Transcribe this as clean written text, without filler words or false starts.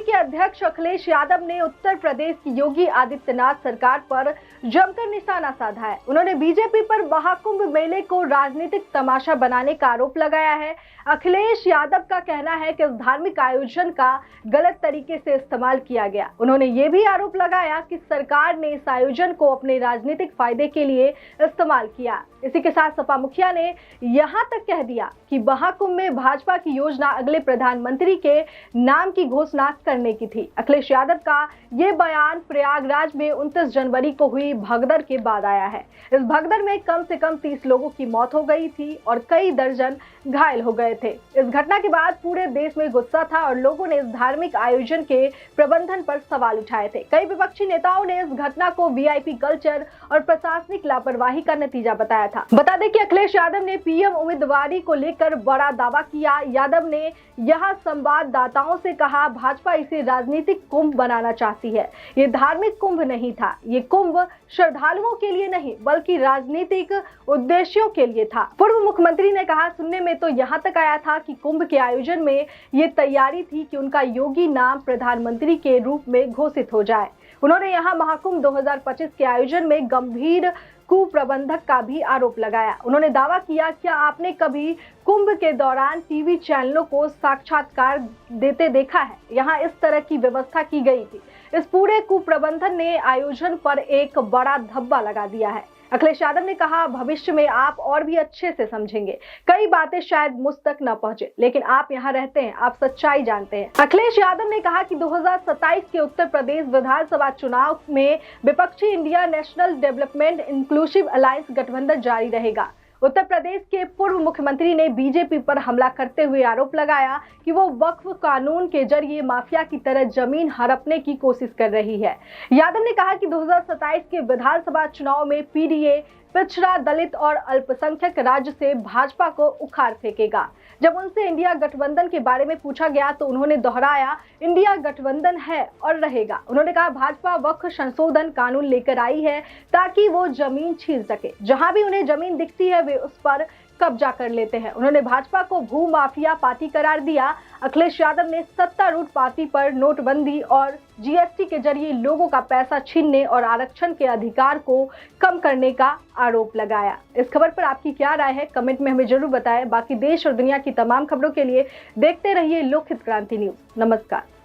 के अध्यक्ष अखिलेश यादव ने उत्तर प्रदेश की योगी आदित्यनाथ सरकार पर जमकर निशाना साधा है। उन्होंने बीजेपी पर महाकुंभ मेले को राजनीतिक तमाशा बनाने का आरोप लगाया है। अखिलेश यादव का कहना है कि इस धार्मिक आयोजन का गलत तरीके से इस्तेमाल किया गया। उन्होंने ये भी आरोप लगाया कि सरकार ने इस आयोजन को अपने राजनीतिक फायदे के लिए इस्तेमाल किया। इसी के साथ सपा मुखिया ने यहां तक कह दिया कि महाकुंभ में भाजपा की योजना अगले प्रधानमंत्री के नाम की घोषणा करने की थी। अखिलेश यादव का ये बयान प्रयागराज में 29 जनवरी को हुई भगदड़ के बाद आया है। इस भगदड़ में कम से कम 30 लोगों की मौत हो गई थी और कई दर्जन घायल हो गए थे। इस घटना के बाद पूरे देश में गुस्सा था और लोगों ने इस धार्मिक आयोजन के प्रबंधन पर सवाल उठाए थे। कई विपक्षी नेताओं ने इस घटना को वीआईपी कल्चर और प्रशासनिक लापरवाही का नतीजा बताया था। बता दें कि अखिलेश यादव ने पीएम उम्मीदवारी को लेकर बड़ा दावा किया। यादव ने यहां संवाददाताओं से कहा, भाजपा इसे राजनीतिक कुंभ बनाना चाहती है। ये धार्मिक कुंभ नहीं था। ये कुंभ श्रद्धालुओं के लिए नहीं बल्कि राजनीतिक उद्देश्यों के लिए था। पूर्व मुख्यमंत्री ने कहा, सुनने में तो यहाँ तक आया था कि कुंभ के आयोजन में ये तैयारी थी कि उनका योगी नाम प्रधानमंत्री के रूप में घोषित हो जाए। उन्होंने यहाँ महाकुंभ 2025 के आयोजन में गंभीर कुप्रबंधक का भी आरोप लगाया। उन्होंने दावा किया, क्या आपने कभी कुंभ के दौरान टीवी चैनलों को साक्षात्कार देते देखा है? यहाँ इस तरह की व्यवस्था की गई थी। इस पूरे कुप्रबंधन ने आयोजन पर एक बड़ा धब्बा लगा दिया है। अखिलेश यादव ने कहा, भविष्य में आप और भी अच्छे से समझेंगे। कई बातें शायद मुझ तक न पहुंचे, लेकिन आप यहाँ रहते हैं, आप सच्चाई जानते हैं। अखिलेश यादव ने कहा कि 2027 के उत्तर प्रदेश विधानसभा चुनाव में विपक्षी India national development inclusive alliance गठबंधन जारी रहेगा। उत्तर प्रदेश के पूर्व मुख्यमंत्री ने बीजेपी पर हमला करते हुए आरोप लगाया कि वो वक्फ कानून के जरिए माफिया की तरह जमीन हड़पने की कोशिश कर रही है। यादव ने कहा कि 2027 के विधानसभा चुनाव में पीडीए पिछड़ा, दलित और अल्पसंख्यक राज्य से भाजपा को उखाड़ फेंकेगा। जब उनसे इंडिया गठबंधन के बारे में पूछा गया तो उन्होंने दोहराया, इंडिया गठबंधन है और रहेगा। उन्होंने कहा, भाजपा वक्फ संशोधन कानून लेकर आई है ताकि वो जमीन छीन सके। जहां भी उन्हें जमीन दिखती है वे उस पर कब्जा कर लेते हैं। उन्होंने भाजपा को भू माफिया पार्टी करार दिया। अखिलेश यादव ने सत्तारूढ़ पार्टी पर नोटबंदी और जीएसटी के जरिए लोगों का पैसा छीनने और आरक्षण के अधिकार को कम करने का आरोप लगाया। इस खबर पर आपकी क्या राय है? कमेंट में हमें जरूर बताएं। बाकी देश और दुनिया की तमाम खबरों के लिए देखते रहिए लोकहित क्रांति न्यूज। नमस्कार।